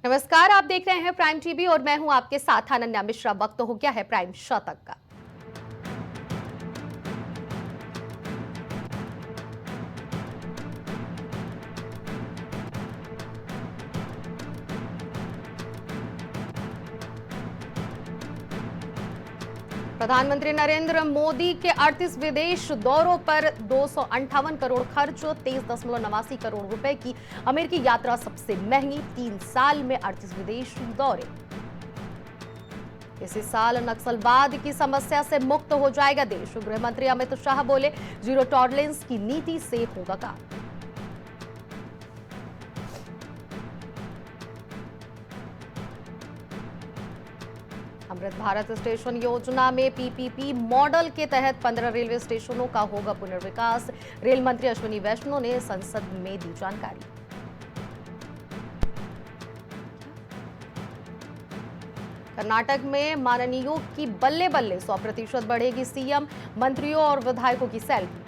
नमस्कार, आप देख रहे हैं प्राइम टीवी और मैं हूं आपके साथ अनन्या मिश्रा। वक्त हो गया है प्राइम शतक का। प्रधानमंत्री नरेंद्र मोदी के 38 विदेश दौरों पर 258 करोड़ खर्च, 23.89 करोड़ रुपए की अमेरिकी यात्रा सबसे महंगी। 3 साल में 38 विदेशी दौरे। इसी साल नक्सलवाद की समस्या से मुक्त हो जाएगा देश। गृह मंत्री अमित शाह बोले, जीरो टॉलरेंस की नीति से होगा काम। अमृत भारत स्टेशन योजना में पीपीपी मॉडल के तहत 15 रेलवे स्टेशनों का होगा पुनर्विकास। रेल मंत्री अश्विनी वैष्णव ने संसद में दी जानकारी। कर्नाटक में माननीयों की बल्ले बल्ले, 100% बढ़ेगी सीएम मंत्रियों और विधायकों की सैलरी।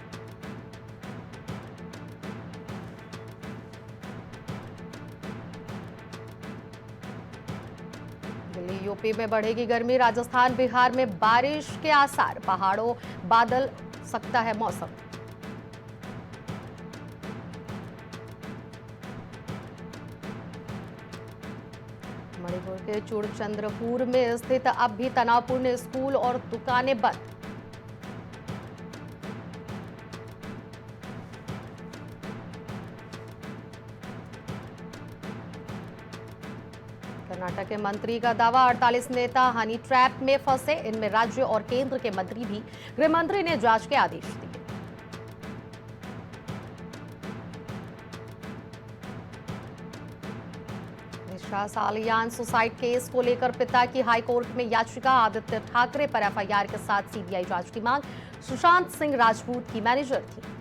दिल्ली यूपी में बढ़ेगी गर्मी। राजस्थान बिहार में बारिश के आसार। पहाड़ों बादल सकता है मौसम। मणिपुर के चूड़चंद्रपुर में स्थित अब भी तनावपूर्ण स्कूल और दुकानें बंद। कर्नाटक के मंत्री का दावा, 48 नेता हनी ट्रैप में फंसे। इनमें राज्य और केंद्र के मंत्री भी। गृह मंत्री ने जांच के आदेश दिए। दिशा सालियान सुसाइड केस को लेकर पिता की हाईकोर्ट में याचिका। आदित्य ठाकरे पर एफआईआर के साथ सीबीआई जांच की मांग। सुशांत सिंह राजपूत की मैनेजर थी।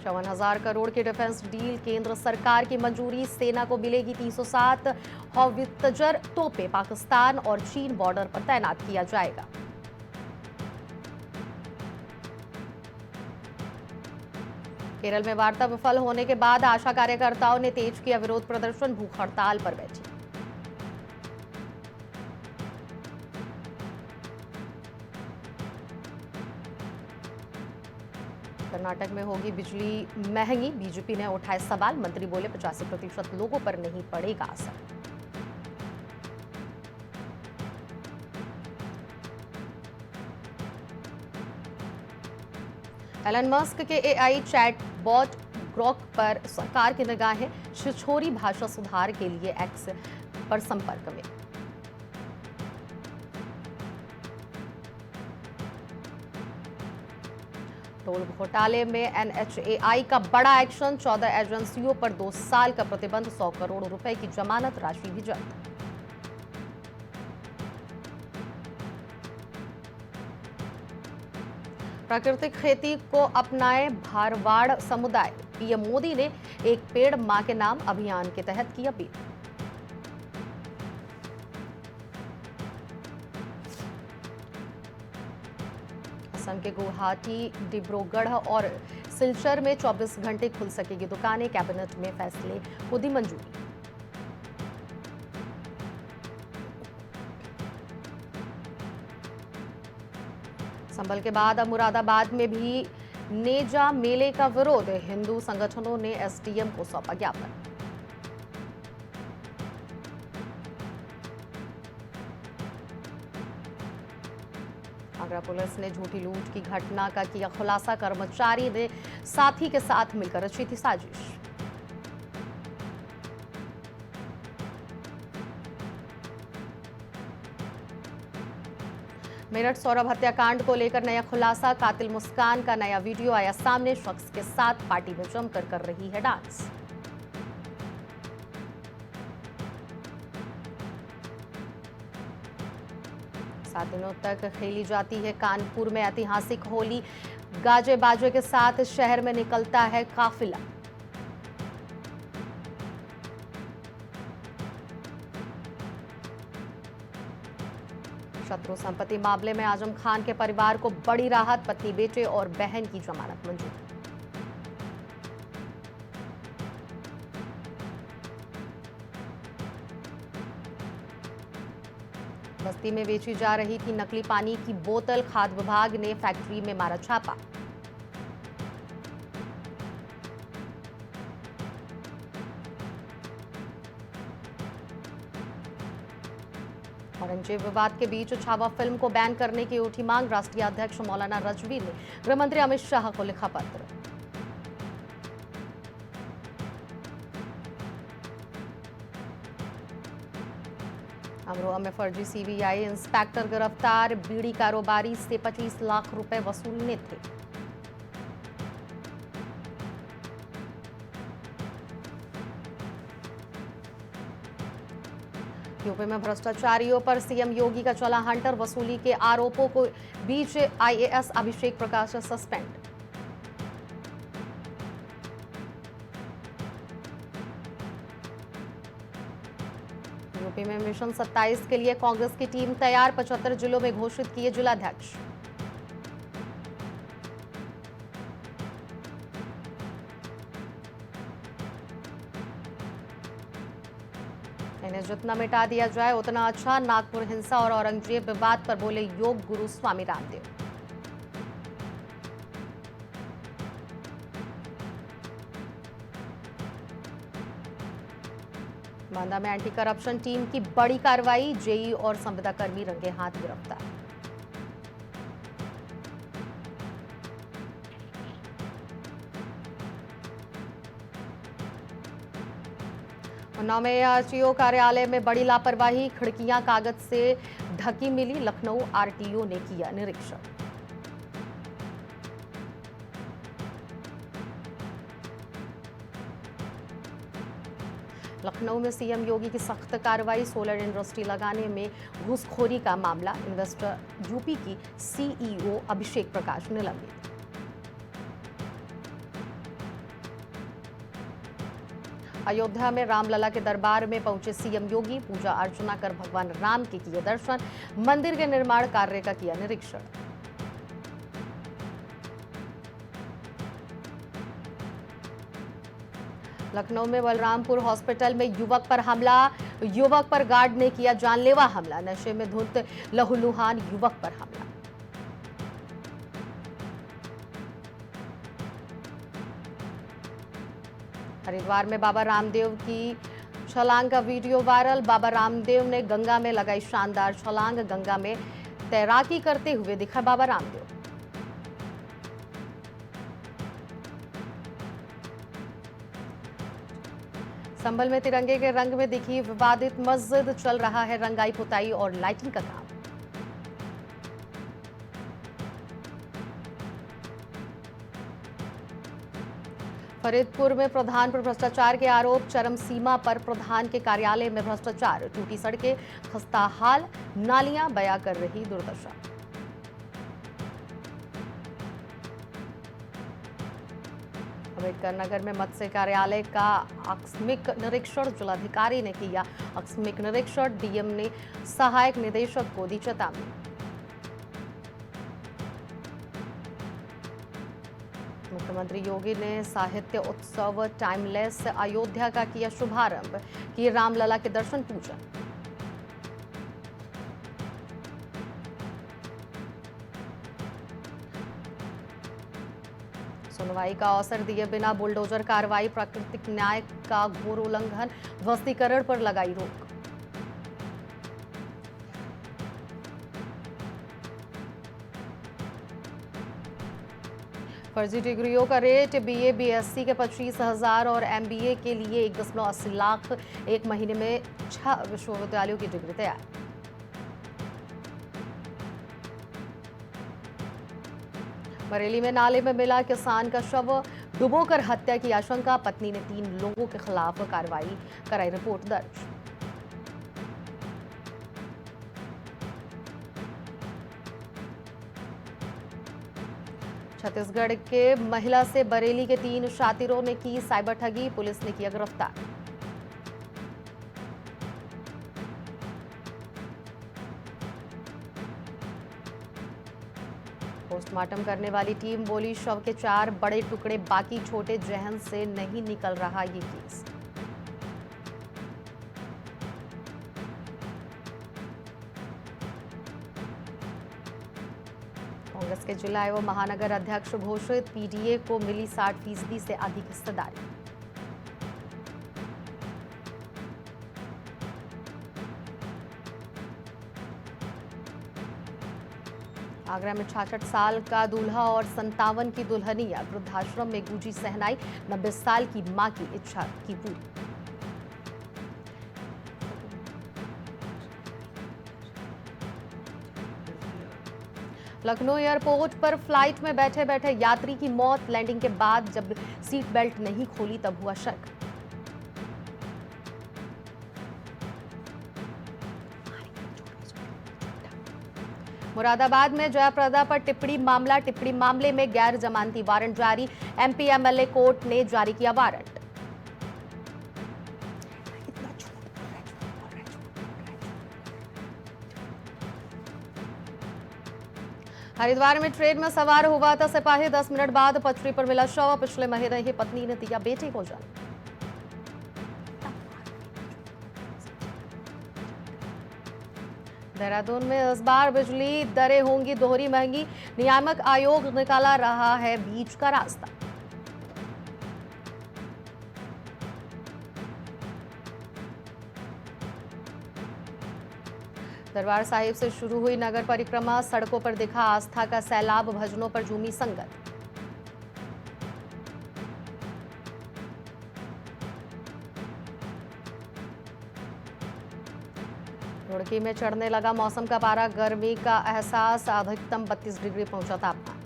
चौवन 1000 करोड़ की डिफेंस डील, केंद्र सरकार की मंजूरी। सेना को मिलेगी 307 हौवित्जर तोपें। पाकिस्तान और चीन बॉर्डर पर तैनात किया जाएगा। केरल में वार्ता विफल होने के बाद आशा कार्यकर्ताओं ने तेज किया विरोध प्रदर्शन। भूख हड़ताल पर बैठी। कर्नाटक में होगी बिजली महंगी। बीजेपी ने उठाए सवाल। मंत्री बोले, 85% लोगों पर नहीं पड़ेगा असर। एलन मस्क के एआई चैटबॉट ग्रोक पर सरकार की निगाहें। छिछोरी भाषा सुधार के लिए एक्स पर संपर्क में। टोल घोटाले में एनएचएआई का बड़ा एक्शन। 14 एजेंसियों पर 2 साल का प्रतिबंध। 100 करोड़ रुपए की जमानत राशि भी जब्त। प्राकृतिक खेती को अपनाए भारवाड़ समुदाय। पीएम मोदी ने एक पेड़ मां के नाम अभियान के तहत की अपील। असम के गुवाहाटी, डिब्रूगढ़ और सिलचर में 24 घंटे खुल सकेगी दुकानें। कैबिनेट में फैसले को दी मंजूरी। संभल के बाद अब मुरादाबाद में भी नेजा मेले का विरोध। हिंदू संगठनों ने एसडीएम को सौंपा ज्ञापन। आगरा पुलिस ने झूठी लूट की घटना का किया खुलासा। कर्मचारी ने साथी के साथ मिलकर रची थी साजिश। मेरठ सौरभ हत्याकांड को लेकर नया खुलासा। कातिल मुस्कान का नया वीडियो आया सामने। शख्स के साथ पार्टी में जमकर कर रही है डांस। सात दिनों तक खेली जाती है कानपुर में ऐतिहासिक होली। गाजे बाजे के साथ शहर में निकलता है काफिला। शत्रु संपत्ति मामले में आजम खान के परिवार को बड़ी राहत। पति, बेटे और बहन की जमानत मंजूर। बस्ती में बेची जा रही थी नकली पानी की बोतल, खाद्य विभाग ने फैक्ट्री में मारा छापा। औरंगजेब विवाद के बीच छावा फिल्म को बैन करने की उठी मांग। राष्ट्रीय अध्यक्ष मौलाना रजवी ने गृह मंत्री अमित शाह को लिखा पत्र। अमरोहा में फर्जी सीबीआई इंस्पेक्टर गिरफ्तार। बीड़ी कारोबारी से 25 लाख रुपए वसूलने थे। यूपी में भ्रष्टाचारियों पर सीएम योगी का चला हंटर। वसूली के आरोपों को बीच IAS Abhishek Prakash suspend. UP में मिशन 27 के लिए कांग्रेस की टीम तैयार। 75 जिलों में घोषित किए जिलाध्यक्ष। इन्हें जितना मिटा दिया जाए उतना अच्छा। नागपुर हिंसा और औरंगजेब विवाद पर बोले योग गुरु स्वामी रामदेव। बांदा में एंटी करप्शन टीम की बड़ी कार्रवाई। जेई और संविदा कर्मी रंगे हाथ गिरफ्तार। उन्नाव में आरटीओ कार्यालय में बड़ी लापरवाही। खिड़कियां कागज से ढकी मिली। लखनऊ आरटीओ ने किया निरीक्षण। लखनऊ में सीएम योगी की सख्त कार्रवाई। सोलर इंडस्ट्री लगाने में घूसखोरी का मामला। इन्वेस्टर यूपी की सीईओ अभिषेक प्रकाश निलंबित। अयोध्या में रामलला के दरबार में पहुंचे सीएम योगी। पूजा अर्चना कर भगवान राम के किए दर्शन। मंदिर के निर्माण कार्य का किया निरीक्षण। लखनऊ में बलरामपुर हॉस्पिटल में युवक पर हमला। युवक पर गार्ड ने किया जानलेवा हमला। नशे में धुत लहूलुहान युवक पर हमला। हरिद्वार में बाबा रामदेव की छलांग का वीडियो वायरल। बाबा रामदेव ने गंगा में लगाई शानदार छलांग। गंगा में तैराकी करते हुए दिखा बाबा रामदेव। संभल में तिरंगे के रंग में दिखी विवादित मस्जिद। चल रहा है रंगाई पुताई और लाइटिंग का काम। फरीदपुर में प्रधान पर भ्रष्टाचार के आरोप। चरम सीमा पर प्रधान के कार्यालय में भ्रष्टाचार। टूटी सड़कें, खस्ता हाल, नालियां बयां कर रही दुर्दशा। अम्बेडकर नगर में मत्स्य कार्यालय का आकस्मिक निरीक्षण। जिलाधिकारी ने किया आकस्मिक निरीक्षण। डीएम ने सहायक निदेशक को दी चेतावनी। मुख्यमंत्री योगी ने साहित्य उत्सव टाइमलेस अयोध्या का किया शुभारंभ। किए रामलला के दर्शन पूजन। सुनवाई का अवसर दिए बिना बुलडोजर कार्रवाई। प्राकृतिक न्याय का घोर उल्लंघन। ध्वस्तीकरण पर लगाई रोक। फर्जी डिग्रियों का रेट। बीए बीएससी के 25,000 और एमबीए के लिए 1.80 लाख। एक महीने में 6 विश्वविद्यालयों की डिग्री तैयार। बरेली में नाले में मिला किसान का शव। डुबोकर हत्या की आशंका। पत्नी ने 3 लोगों के खिलाफ कार्रवाई कराई, रिपोर्ट दर्ज। छत्तीसगढ़ के महिला से बरेली के 3 शातिरों ने की साइबर ठगी। पुलिस ने किया गिरफ्तार। पोस्टमार्टम करने वाली टीम बोली शव के 4 बड़े टुकड़े बाकी। छोटे जहन से नहीं निकल रहा ये केस। के जिला एवं महानगर अध्यक्ष घोषित, पीडीए को मिली 60% से अधिक हिस्सेदारी। आगरा में 66 साल का दूल्हा और 57 की दुल्हनिया, वृद्धाश्रम में गूंजी सहनाई, 90 साल की मां की इच्छा की पूरी। लखनऊ एयरपोर्ट पर फ्लाइट में बैठे बैठे यात्री की मौत, लैंडिंग के बाद जब सीट बेल्ट नहीं खोली तब हुआ शक। मुरादाबाद में जयाप्रदा पर टिप्पणी मामले में गैर जमानती वारंट जारी, एमपी एमएलए कोर्ट ने जारी किया वारंट। हरिद्वार में ट्रेन में सवार हुआ था सिपाही, 10 मिनट बाद पटरी पर मिला शव, पिछले महीने ही पत्नी ने दिया बेटे को जन्म। देहरादून में इस बार बिजली दरें होंगी दोहरी महंगी, नियामक आयोग निकाला रहा है बीच का रास्ता। दरबार साहिब से शुरू हुई नगर परिक्रमा, सड़कों पर दिखा आस्था का सैलाब, भजनों पर झूमी संगत। रुड़की में चढ़ने लगा मौसम का पारा, गर्मी का एहसास, अधिकतम 32 डिग्री पहुंचा तापमान।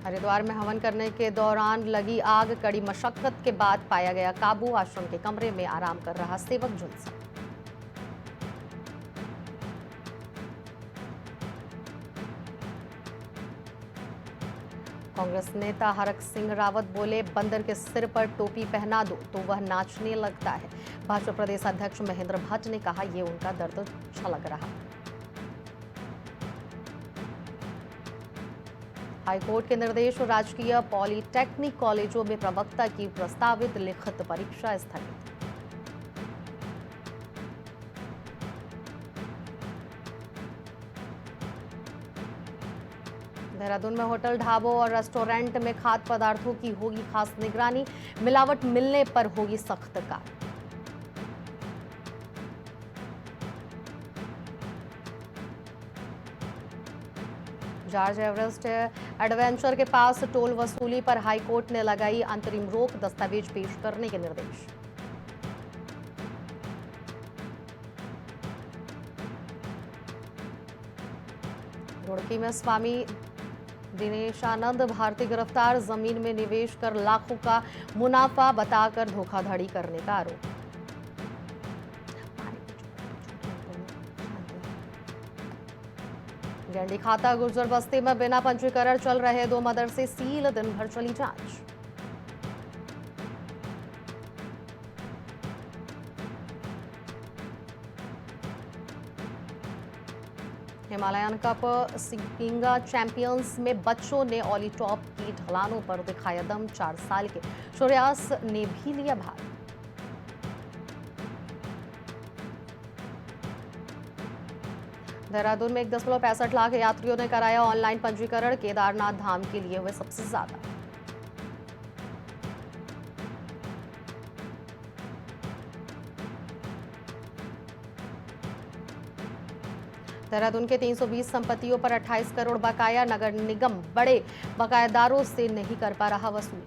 हरिद्वार में हवन करने के दौरान लगी आग, कड़ी मशक्कत के बाद पाया गया काबू, आश्रम के कमरे में आराम कर रहा सेवक जुलसा। कांग्रेस नेता हरक सिंह रावत बोले, बंदर के सिर पर टोपी पहना दो तो वह नाचने लगता है। भाजपा प्रदेश अध्यक्ष महेंद्र भट्ट ने कहा, ये उनका दर्द छलक रहा। हाईकोर्ट के निर्देश, राजकीय पॉलिटेक्निक कॉलेजों में प्रवक्ता की प्रस्तावित लिखित परीक्षा स्थगित। देहरादून में होटल, ढाबों और रेस्टोरेंट में खाद्य पदार्थों की होगी खास निगरानी, मिलावट मिलने पर होगी सख्त कार्रवाई। जॉर्ज एवरेस्ट एडवेंचर के पास टोल वसूली पर हाईकोर्ट ने लगाई अंतरिम रोक, दस्तावेज पेश करने के निर्देश। रुड़की में स्वामी दिनेशानंद भारती गिरफ्तार, जमीन में निवेश कर लाखों का मुनाफा बताकर धोखाधड़ी करने का आरोप। गैंडी खाता गुर्जर बस्ती में बिना पंजीकरण चल रहे 2 मदरसे सील, दिन भर चली जांच। हिमालयन कप सिंगिंगा चैंपियंस में बच्चों ने ऑली टॉप की ढलानों पर दिखाया दम, 4 साल के श्रेयस ने भी लिया भाग। देहरादून में 1.65 लाख यात्रियों ने कराया ऑनलाइन पंजीकरण, केदारनाथ धाम के लिए हुए सबसे ज्यादा। देहरादून के 320 संपत्तियों पर 28 करोड़ बकाया, नगर निगम बड़े बकायेदारों से नहीं कर पा रहा वसूल।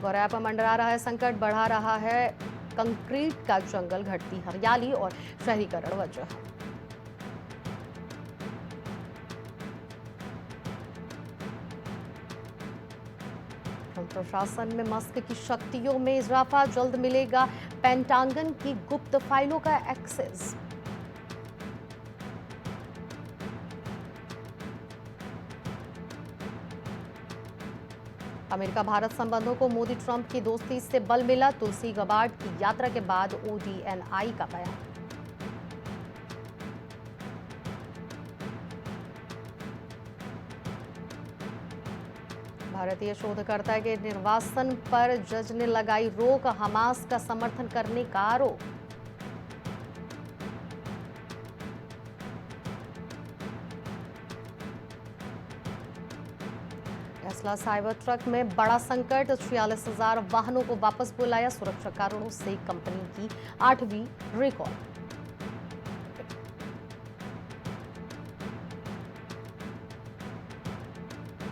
गौरैया पर मंडरा रहा है संकट, बढ़ा रहा है कंक्रीट का जंगल, घटती हरियाली और शहरीकरण वजह। प्रशासन में मस्क की शक्तियों में इजाफा, जल्द मिलेगा पेंटागन की गुप्त फाइलों का एक्सेस। अमेरिका भारत संबंधों को मोदी ट्रंप की दोस्ती से बल मिला, तुलसी गबार्ड की यात्रा के बाद ODNI का बयान। भारतीय शोधकर्ता के निर्वासन पर जज ने लगाई रोक, हमास का समर्थन करने का आरोप। टेस्ला साइबर ट्रक में बड़ा संकट, 46,000 वाहनों को वापस बुलाया, सुरक्षा कारणों से कंपनी की 8वीं रिकॉल।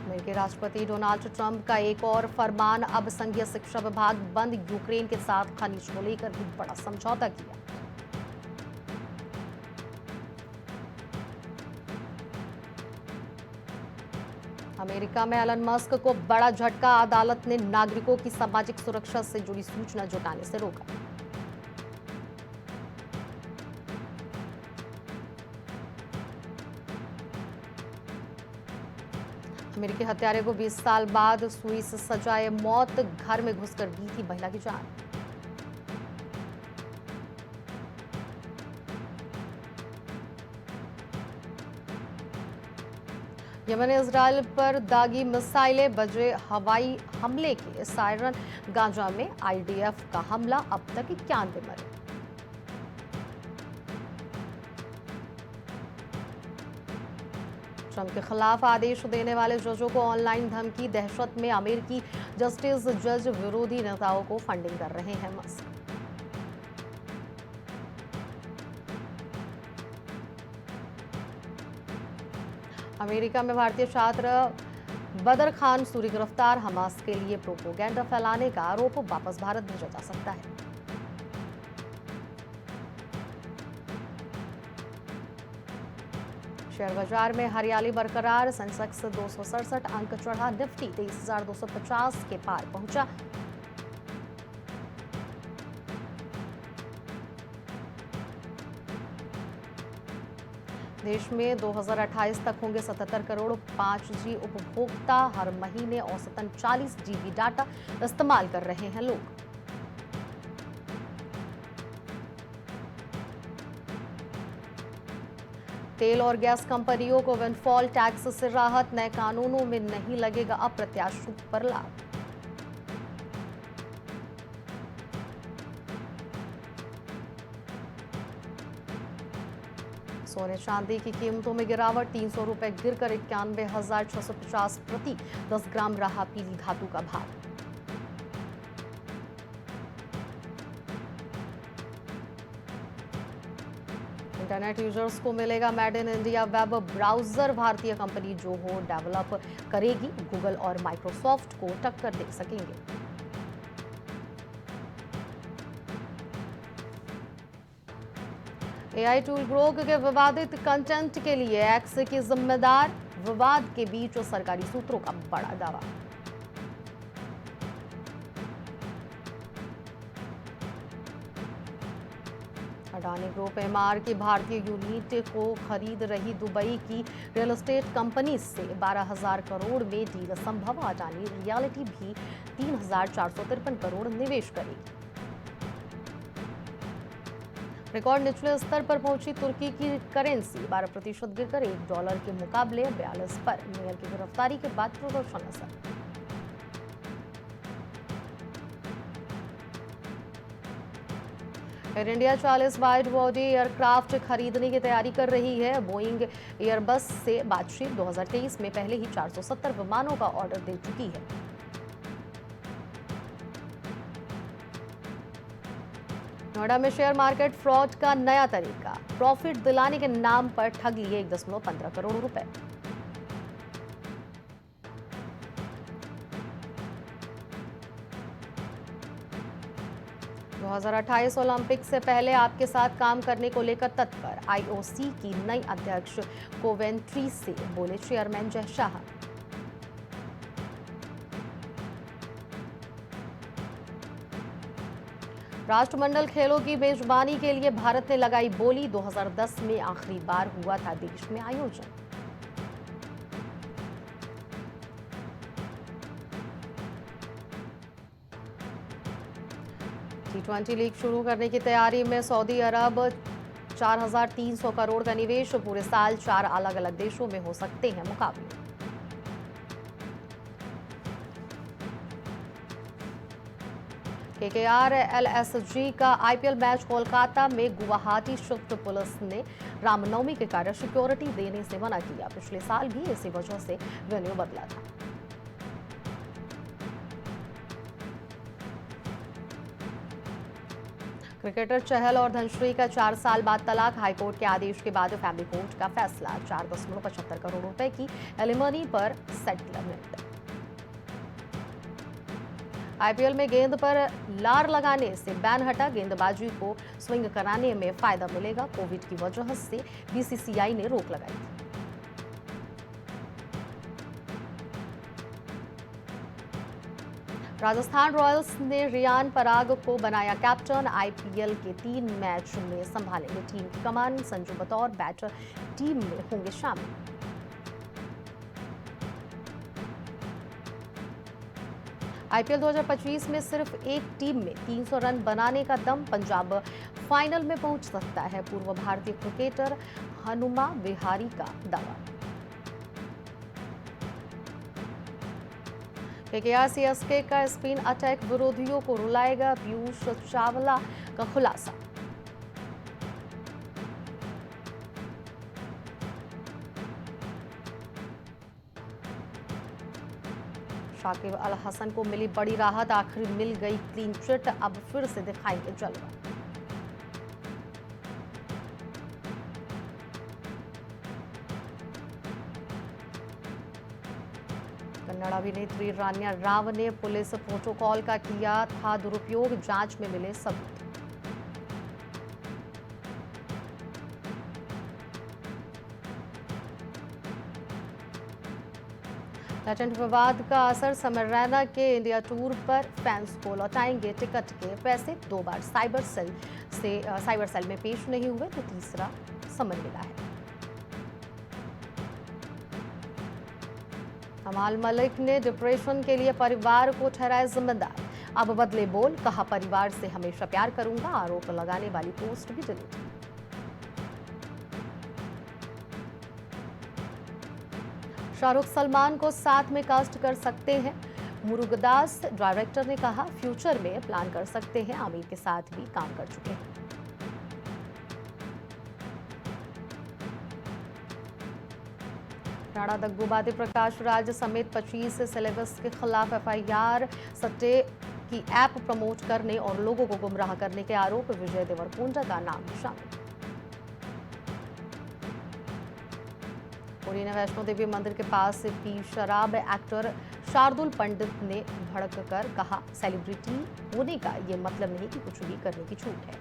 अमेरिकी राष्ट्रपति डोनाल्ड ट्रंप का एक और फरमान, अब संघीय शिक्षा विभाग बंद, यूक्रेन के साथ खनिज को लेकर भी बड़ा समझौता किया। अमेरिका में एलन मस्क को बड़ा झटका, अदालत ने नागरिकों की सामाजिक सुरक्षा से जुड़ी सूचना जुटाने से रोका। अमेरिकी हत्यारे को 20 साल बाद सुई से सजाए मौत, घर में घुसकर दी थी महिला की जान। यमन ने इजरायल पर दागी मिसाइलें, बजे हवाई हमले के सायरन। गाजा में आईडीएफ का हमला, अब तक 91 मरे। ट्रंप के खिलाफ आदेश देने वाले जजों को ऑनलाइन धमकी, दहशत में अमेरिकी जस्टिस जज विरोधी नेताओं को फंडिंग कर रहे हैं मस्क। अमेरिका में भारतीय छात्र बदर खान सूरी गिरफ्तार, हमास के लिए प्रोपोगेंडा फैलाने का आरोप, वापस भारत भेजा जा सकता है। शेयर बाजार में हरियाली बरकरार, सेंसेक्स 267 अंक चढ़ा, निफ्टी 23,250 के पार पहुंचा। देश में 2028 तक होंगे 77 करोड़ 5G उपभोक्ता, हर महीने औसतन 40 GB डाटा इस्तेमाल कर रहे हैं लोग। तेल और गैस कंपनियों को विंडफॉल टैक्स से राहत, नए कानूनों में नहीं लगेगा अप्रत्याशित पर लाभ। सोने चांदी की कीमतों में गिरावट, 300 रुपए गिरकर 91,650 प्रति 10 ग्राम रहा पीली धातु का भाव। इंटरनेट यूजर्स को मिलेगा made in India web browser, भारतीय कंपनी जो हो डेवलप करेगी, गूगल और माइक्रोसॉफ्ट को टक्कर दे सकेंगे। एआई टूल ग्रोक के विवादित कंटेंट के लिए एक्स की जिम्मेदार, विवाद के बीच सरकारी सूत्रों का बड़ा दावा। अडानी ग्रुप एमआर की भारतीय यूनिट को खरीद रही दुबई की रियल एस्टेट कंपनी से 12,000 करोड़ में डील संभव, अडानी रियल्टी भी 3,453 करोड़ निवेश करेगी। रिकॉर्ड निचले स्तर पर पहुंची तुर्की की करेंसी, 12% गिरकर $1 के मुकाबले 42 पर। मेयर की गिरफ्तारी के बाद प्रदर्शन असर। Air India 40 wide body aircraft खरीदने की तैयारी कर रही है। बोइंग एयरबस से बातचीत, 2023 में पहले ही 470 विमानों का ऑर्डर दे चुकी है। नोएडा में शेयर मार्केट फ्रॉड का नया तरीका, प्रॉफिट दिलाने के नाम पर ठग लिए 1.15 करोड़ रुपए। (2028) ओलंपिक से पहले आपके साथ काम करने को लेकर तत्पर, आईओसी की नई अध्यक्ष कोवेंट्री से बोले चेयरमैन जय शाह। राष्ट्रमंडल खेलों की मेजबानी के लिए भारत ने लगाई बोली, 2010 में आखिरी बार हुआ था देश में आयोजन। T20 लीग शुरू करने की तैयारी में सऊदी अरब, 4,300 करोड़ का निवेश, पूरे साल 4 अलग अलग देशों में हो सकते हैं मुकाबले। केकेआर एलएसजी का आईपीएल मैच कोलकाता में गुवाहाटी शिफ्ट पुलिस ने रामनवमी के कारण सिक्योरिटी देने से मना किया। पिछले साल भी इसी वजह से वेन्यू बदला था। क्रिकेटर चहल और धनश्री का 4 साल बाद तलाक। हाईकोर्ट के आदेश के बाद फैमिली कोर्ट का फैसला। 4.75 करोड़ रुपए की एलिमनी पर सेटलमेंट। आईपीएल में गेंद पर लार लगाने से बैन हटा। गेंदबाजी को स्विंग कराने में फायदा मिलेगा। कोविड की वजह से बीसीसीआई ने रोक लगाई थी। राजस्थान रॉयल्स ने रियान पराग को बनाया कैप्टन। आईपीएल के 3 मैच में संभालेंगे टीम की कमान। संजू बतौर बैटर टीम में होंगे शामिल। आईपीएल 2025 में सिर्फ एक टीम में 300 रन बनाने का दम। पंजाब फाइनल में पहुंच सकता है। पूर्व भारतीय क्रिकेटर हनुमा विहारी का दावा। केकेआर सीएसके का स्पिन अटैक विरोधियों को रुलाएगा। पीयूष चावला का खुलासा। शाकिब अल हसन को मिली बड़ी राहत। आखिर मिल गई क्लीन चिट। अब फिर से दिखाएंगे जलवा। कन्नड़ अभिनेत्री रान्या राव ने पुलिस प्रोटोकॉल का किया था दुरुपयोग। जांच में मिले सबूत। लेटेंट विवाद का असर। समर रैना के इंडिया टूर पर। फैंस को लौटाएंगे टिकट के पैसे। 2 बार साइबर सेल में पेश नहीं हुए तो तीसरा समन मिला है। कमाल मलिक ने डिप्रेशन के लिए परिवार को ठहराया जिम्मेदार। अब बदले बोल। कहा परिवार से हमेशा प्यार करूंगा। आरोप लगाने वाली पोस्ट भी डिलीट। शाहरुख सलमान को साथ में कास्ट कर सकते हैं। मुरुगदास डायरेक्टर ने कहा फ्यूचर में प्लान कर सकते हैं। आमिर के साथ भी काम कर चुके हैं। राणा दग्गुबाती प्रकाश राज समेत 25 सिलेबस के खिलाफ एफआईआर। सट्टे की ऐप प्रमोट करने और लोगों को गुमराह करने के आरोप। विजय देवरकोंडा का नाम शामिल। पुरी ने वैष्णो देवी मंदिर के पास से पी शराब। एक्टर शार्दुल पंडित ने भड़ककर कहा सेलिब्रिटी होने का ये मतलब नहीं कि कुछ भी करने की छूट है।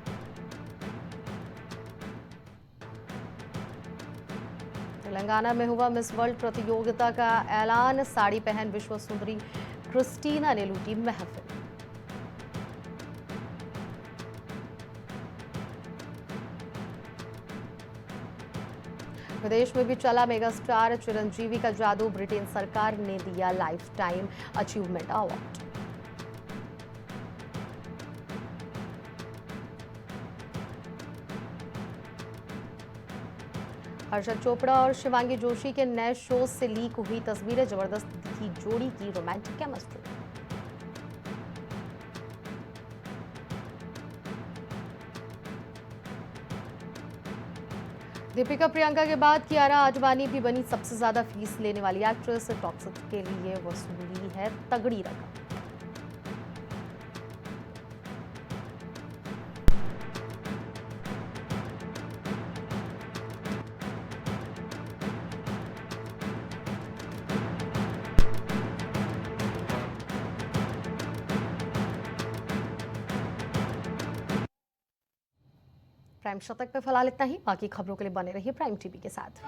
तेलंगाना में हुआ मिस वर्ल्ड प्रतियोगिता का ऐलान। साड़ी पहन विश्व सुंदरी क्रिस्टीना ने लूटी महफिल। विदेश में भी चला मेगा स्टार चिरंजीवी का जादू। ब्रिटेन सरकार ने दिया life time achievement award. Harshad Chopra और शिवांगी जोशी के नए शो से लीक हुई तस्वीरें। जबरदस्त दिखी जोड़ी की रोमांटिक केमिस्ट्री। दीपिका प्रियंका के बाद कियारा आडवाणी भी बनी सबसे ज्यादा फीस लेने वाली एक्ट्रेस। टॉक्सिक के लिए वसूली है तगड़ी रकम। प्राइम शतक पे फिलहाल इतना ही। बाकी खबरों के लिए बने रहिए प्राइम टीवी के साथ।